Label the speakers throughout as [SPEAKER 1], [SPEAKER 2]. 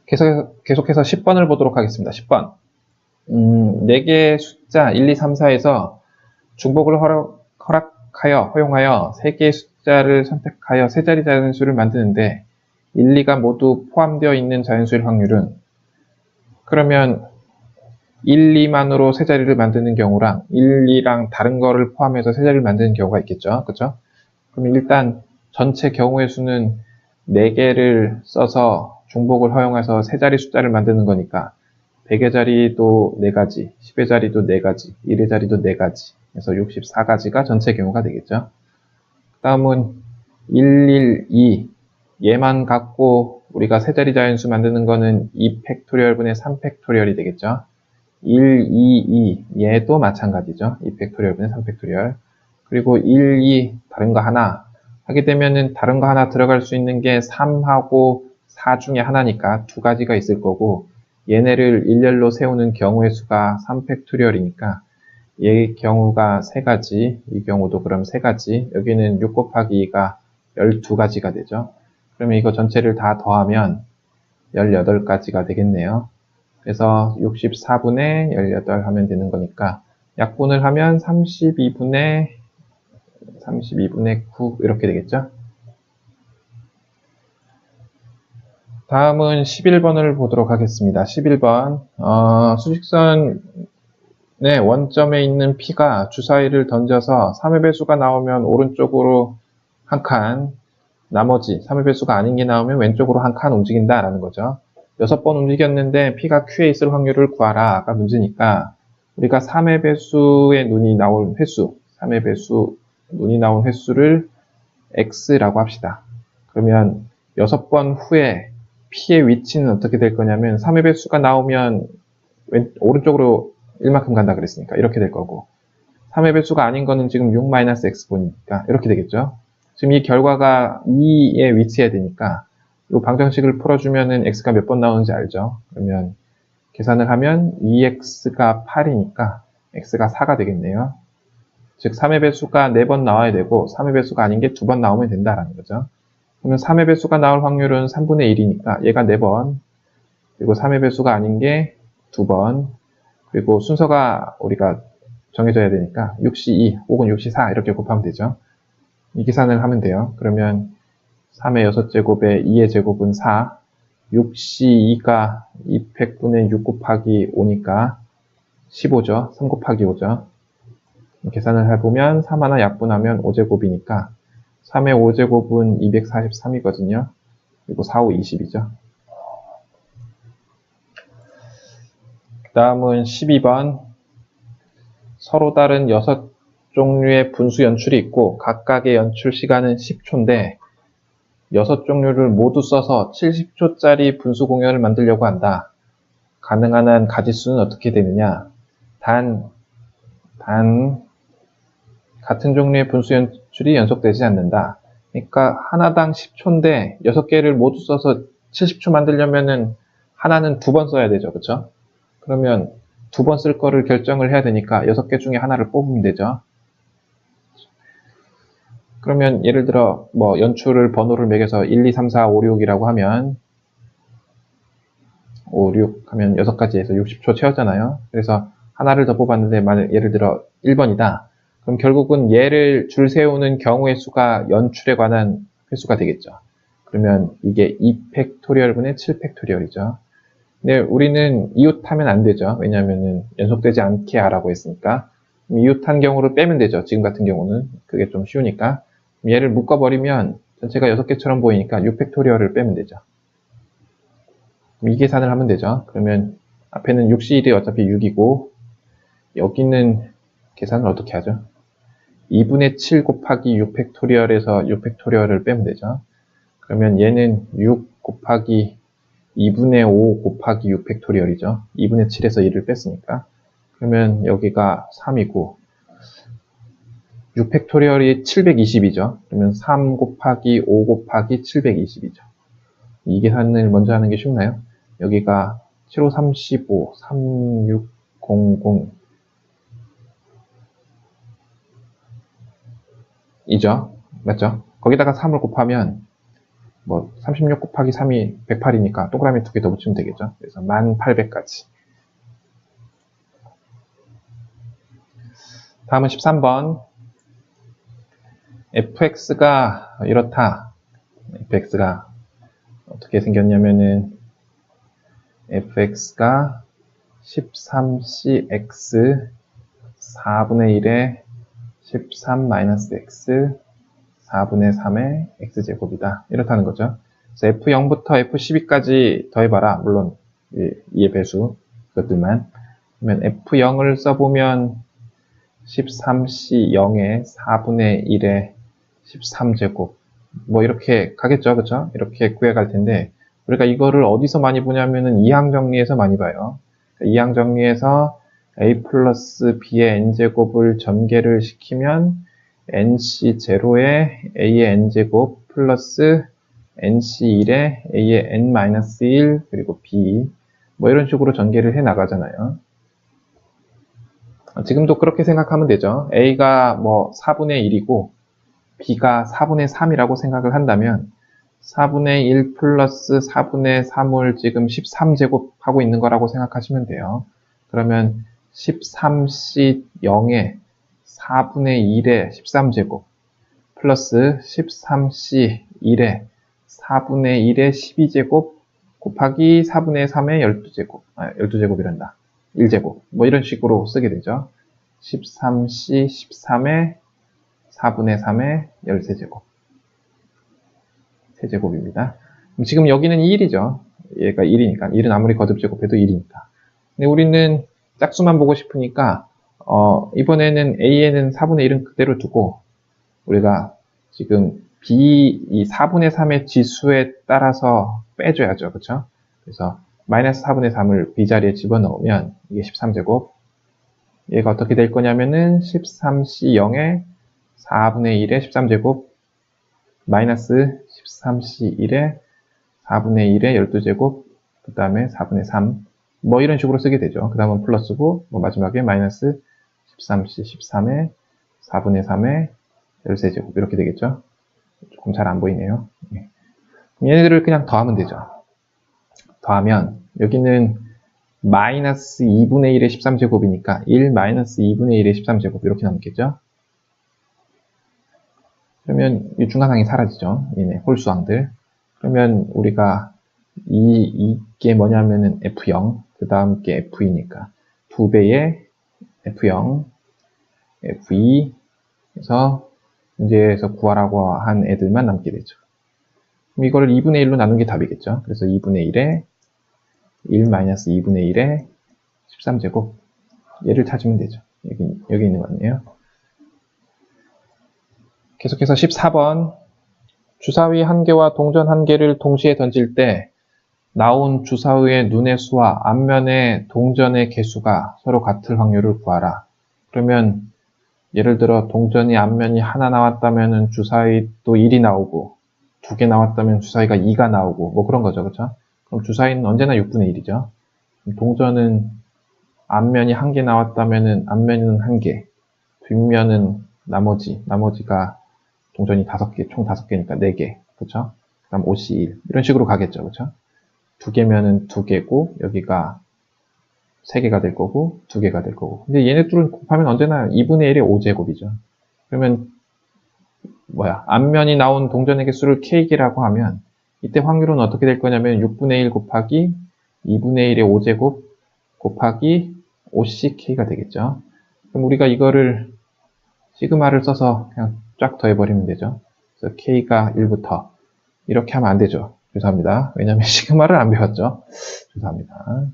[SPEAKER 1] 계속해서 10번을 보도록 하겠습니다. 10번. 4개의 숫자 1, 2, 3, 4에서 중복을 허용하여 3개의 숫자를 선택하여 세자리 자연수를 만드는데 1, 2가 모두 포함되어 있는 자연수일 확률은, 그러면 1, 2만으로 세자리를 만드는 경우랑 1, 2랑 다른 거를 포함해서 세자리를 만드는 경우가 있겠죠. 그렇죠? 그럼 일단 전체 경우의 수는 4개를 써서 중복을 허용해서 세자리 숫자를 만드는 거니까 100의 자리도 4가지, 10의 자리도 4가지, 1의 자리도 4가지, 그래서 64가지가 전체 경우가 되겠죠. 그 다음은 1, 1, 2, 얘만 갖고 우리가 세자리 자연수 만드는 거는 2팩토리얼분의 3팩토리얼이 되겠죠. 1, 2, 2, 얘도 마찬가지죠. 2팩토리얼분의 3팩토리얼. 그리고 1, 2, 다른 거 하나 하게 되면은 다른 거 하나 들어갈 수 있는 게 3하고 4 중에 하나니까 2가지가 있을 거고, 얘네를 일렬로 세우는 경우의 수가 3팩토리얼이니까 얘의 경우가 3가지, 이 경우도 그럼 3가지, 여기는 6 곱하기 2가 12가지가 되죠. 그러면 이거 전체를 다 더하면 18가지가 되겠네요. 그래서 64분의 18 하면 되는 거니까 약분을 하면 32분의 9 이렇게 되겠죠. 다음은 11번을 보도록 하겠습니다. 11번. 수직선의 원점에 있는 P가 주사위를 던져서 3의 배수가 나오면 오른쪽으로 한 칸, 나머지 3의 배수가 아닌 게 나오면 왼쪽으로 한 칸 움직인다라는 거죠. 6번 움직였는데 P가 Q에 있을 확률을 구하라가 문제니까 우리가 3의 배수의 눈이 나온 횟수, 3의 배수 눈이 나온 횟수를 X라고 합시다. 그러면 6번 후에 P의 위치는 어떻게 될 거냐면 3의 배수가 나오면 오른쪽으로 1만큼 간다 그랬으니까 이렇게 될 거고, 3의 배수가 아닌 거는 지금 6-X분이니까 이렇게 되겠죠. 지금 이 결과가 2에 위치해야 되니까 이 방정식을 풀어주면은 X가 몇 번 나오는지 알죠. 그러면 계산을 하면 2X가 8이니까 X가 4가 되겠네요. 즉 3의 배수가 4번 나와야 되고 3의 배수가 아닌 게 2번 나오면 된다라는 거죠. 그러면 3의 배수가 나올 확률은 3분의 1이니까 얘가 4번, 그리고 3의 배수가 아닌 게 2번, 그리고 순서가 우리가 정해져야 되니까 6C2 혹은 6C4 이렇게 곱하면 되죠. 이 계산을 하면 돼요. 그러면 3의 6제곱에 2의 제곱은 4, 6C2가 200분의 6 곱하기 5니까 15죠. 3 곱하기 5죠. 계산을 해보면 3 하나 약분하면 5제곱이니까 3의 5제곱은 243이거든요. 그리고 4, 5, 20이죠. 그 다음은 12번. 서로 다른 6종류의 분수 연출이 있고 각각의 연출 시간은 10초인데 6종류를 모두 써서 70초짜리 분수 공연을 만들려고 한다. 가능한 한 가지수는 어떻게 되느냐? 단 같은 종류의 분수 연출이 연속되지 않는다. 그러니까 하나당 10초인데 6개를 모두 써서 70초 만들려면은 하나는 2번 써야 되죠. 그렇죠? 그러면 2번 쓸 거를 결정을 해야 되니까 6개 중에 하나를 뽑으면 되죠. 그러면 예를 들어 뭐 연출을 번호를 매겨서 1, 2, 3, 4, 5, 6이라고 하면 5, 6 하면 6가지 해서 60초 채웠잖아요. 그래서 하나를 더 뽑았는데 만약 예를 들어 1번이다. 그럼 결국은 얘를 줄 세우는 경우의 수가 연출에 관한 횟수가 되겠죠. 그러면 이게 2팩토리얼분의 7팩토리얼이죠. 근데 우리는 이웃하면 안 되죠. 왜냐하면 연속되지 않게 하라고 했으니까. 이웃한 경우를 빼면 되죠. 지금 같은 경우는 그게 좀 쉬우니까. 얘를 묶어버리면 전체가 6개처럼 보이니까 6팩토리얼을 빼면 되죠. 이 계산을 하면 되죠. 그러면 앞에는 6C1이 어차피 6이고 여기는 계산을 어떻게 하죠? 2분의 7 곱하기 6팩토리얼에서 6팩토리얼을 빼면 되죠. 그러면 얘는 6 곱하기 2분의 5 곱하기 6팩토리얼이죠. 2분의 7에서 1을 뺐으니까. 그러면 여기가 3이고 6팩토리얼이 720이죠. 그러면 3 곱하기 5 곱하기 720이죠. 이 계산을 먼저 하는 게 쉽나요? 여기가 7, 5, 35, 3600 이죠. 맞죠? 거기다가 3을 곱하면 뭐 36 곱하기 3이 108이니까 동그라미 2개 더 붙이면 되겠죠. 그래서 1800까지. 다음은 13번. fx가 이렇다. fx가 어떻게 생겼냐면은 fx가 13cx 4분의 1에 13-x 4분의 3의 x제곱이다. 이렇다는 거죠. 그래서 f0부터 f12까지 더해봐라. 물론 이의 배수 그것들만. 그러면 f0을 써보면 13c0에 4분의 1에 13제곱 뭐 이렇게 가겠죠. 그쵸? 이렇게 구해갈 텐데 우리가 이거를 어디서 많이 보냐면은 이항 정리에서 많이 봐요. 이항 정리에서 a 플러스 b의 n제곱을 전개를 시키면 nc0에 a의 n제곱 플러스 nc1에 a의 n-1 그리고 b 뭐 이런 식으로 전개를 해 나가잖아요. 지금도 그렇게 생각하면 되죠. a가 뭐 4분의 1이고 b가 4분의 3이라고 생각을 한다면 4분의 1 플러스 4분의 3을 지금 13제곱 하고 있는 거라고 생각하시면 돼요. 그러면 13c0에 4분의 1의 13제곱 플러스 13c1에 4분의 1의 12제곱 곱하기 4분의 3의 12제곱 12제곱이란다. 1제곱 뭐 이런 식으로 쓰게 되죠. 13c 13에 4분의 3의 13제곱 세제곱입니다. 지금 여기는 1이죠. 얘가 1이니까 1은 아무리 거듭 제곱해도 1이니까. 근데 우리는 짝수만 보고 싶으니까 이번에는 a에는 4분의 1은 그대로 두고 우리가 지금 b 이 4분의 3의 지수에 따라서 빼줘야죠. 그렇죠? 그래서 마이너스 4분의 3을 b 자리에 집어넣으면 이게 13제곱 얘가 어떻게 될 거냐면은 13c0에 4분의 1에 13제곱 마이너스 13c1에 4분의 1에 12제곱 그 다음에 4분의 3 뭐 이런 식으로 쓰게 되죠. 그 다음은 플러스고 뭐 마지막에 마이너스 13c 13에 4분의 3에 13제곱 이렇게 되겠죠. 조금 잘 안 보이네요. 얘네들을 그냥 더하면 되죠. 더하면 여기는 마이너스 2분의 1의 13제곱이니까 1 마이너스 2분의 1의 13제곱 이렇게 남겠죠. 그러면 이 중간항이 사라지죠. 얘네 홀수항들. 그러면 우리가 이게 뭐냐면은 F0, 그 다음 게 F2니까 2배의 F0, F2, 그래서 문제에서 구하라고 한 애들만 남게 되죠. 그럼 이거를 2분의 1로 나눈 게 답이겠죠. 그래서 2분의 1에 1-2분의 1에 13제곱 얘를 찾으면 되죠. 여기 있는 거 같네요. 계속해서 14번 주사위 한 개와 동전 한 개를 동시에 던질 때 나온 주사위의 눈의 수와 앞면의 동전의 개수가 서로 같을 확률을 구하라. 그러면 예를 들어 동전이 앞면이 하나 나왔다면 주사위 또 1이 나오고 2개 나왔다면 주사위가 2가 나오고 뭐 그런 거죠. 그렇죠? 그럼 주사위는 언제나 6분의 1이죠. 동전은 앞면이 1개 나왔다면 앞면은 1개, 뒷면은 나머지가 동전이 5개, 총 5개니까 4개. 그쵸? 그 다음 5C1. 이런 식으로 가겠죠. 그쵸? 2개면은 2개고, 여기가 3개가 될 거고, 2개가 될 거고. 근데 얘네 둘을 곱하면 언제나 2분의 1의 5제곱이죠. 그러면, 앞면이 나온 동전의 개수를 K개라고 하면, 이때 확률은 어떻게 될 거냐면, 6분의 1 곱하기 2분의 1의 5제곱 곱하기 5CK가 되겠죠. 그럼 우리가 이거를 시그마를 써서 그냥 쫙 더해버리면 되죠. 그래서 K가 1부터 이렇게 하면 안 되죠. 죄송합니다. 왜냐하면 시그마를 안 배웠죠. 죄송합니다.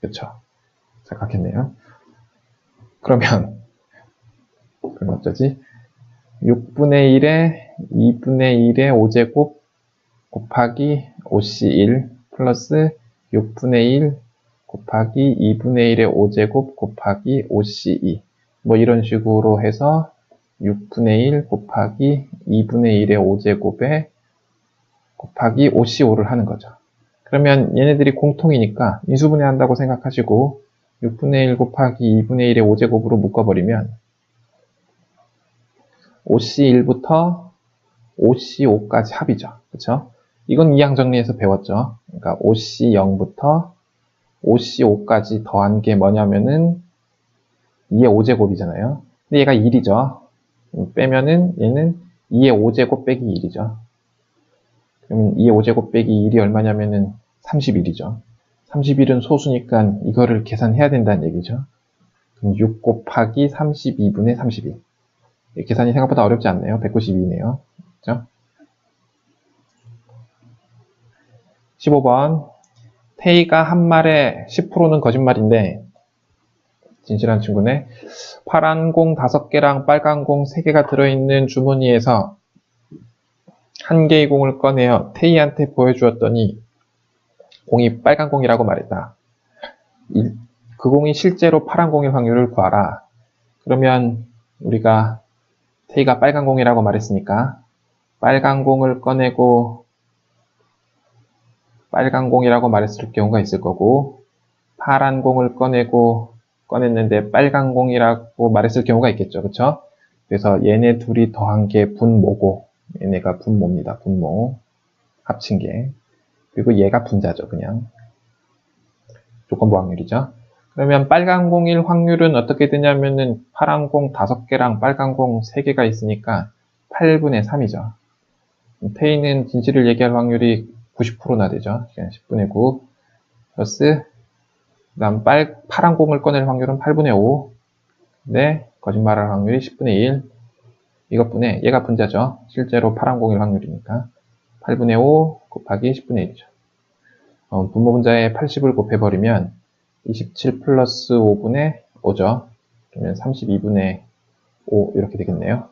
[SPEAKER 1] 그렇죠. 착각했네요. 그러면 어쩌지? 6분의 1에 2분의 1의 5제곱 곱하기 5C1 플러스 6분의 1 곱하기 2분의 1의 5제곱 곱하기 5C2 뭐 이런 식으로 해서 6분의 1 곱하기 2분의 1의 5제곱에 곱하기 5C5를 하는 거죠. 그러면 얘네들이 공통이니까 인수분해 한다고 생각하시고 6분의 1 곱하기 2분의 1의 5제곱으로 묶어버리면 5C1부터 OC5까지 합이죠. 그쵸? 이건 이항 정리해서 배웠죠. 그러니까 OC0부터 OC5까지 더한 게 뭐냐면은 2의 5제곱이잖아요. 근데 얘가 1이죠. 빼면은 얘는 2의 5제곱 빼기 1이죠. 그럼 2의 5제곱 빼기 1이 얼마냐면은 31이죠. 31은 소수니까 이거를 계산해야 된다는 얘기죠. 그럼 6 곱하기 32분의 32. 계산이 생각보다 어렵지 않네요. 192네요. 그렇죠? 15번. 태희가 한 말에 10%는 거짓말인데 진실한 친구네. 파란 공 5개랑 빨간 공 3개가 들어있는 주머니에서 한 개의 공을 꺼내어 태희한테 보여주었더니 공이 빨간 공이라고 말했다. 그 공이 실제로 파란 공일 확률을 구하라. 그러면 우리가 태희가 빨간 공이라고 말했으니까 빨간 공을 꺼내고 빨간 공이라고 말했을 경우가 있을 거고, 파란 공을 꺼냈는데 빨간 공이라고 말했을 경우가 있겠죠. 그쵸? 그래서 얘네 둘이 더한 게 분모고, 얘네가 분모입니다. 분모. 합친 게. 그리고 얘가 분자죠. 그냥. 조건부 확률이죠. 그러면 빨간 공일 확률은 어떻게 되냐면은 파란 공 5개랑 빨간 공 3개가 있으니까 8분의 3이죠. 태희는 진실을 얘기할 확률이 90%나 되죠. 10분의 9 플러스 그 다음 파란 공을 꺼낼 확률은 8분의 5 근데 거짓말할 확률이 10분의 1 이것분에 얘가 분자죠. 실제로 파란 공일 확률이니까 8분의 5 곱하기 10분의 1이죠. 분모 분자에 80을 곱해버리면 27 플러스 5분의 5죠. 그러면 32분의 5 이렇게 되겠네요.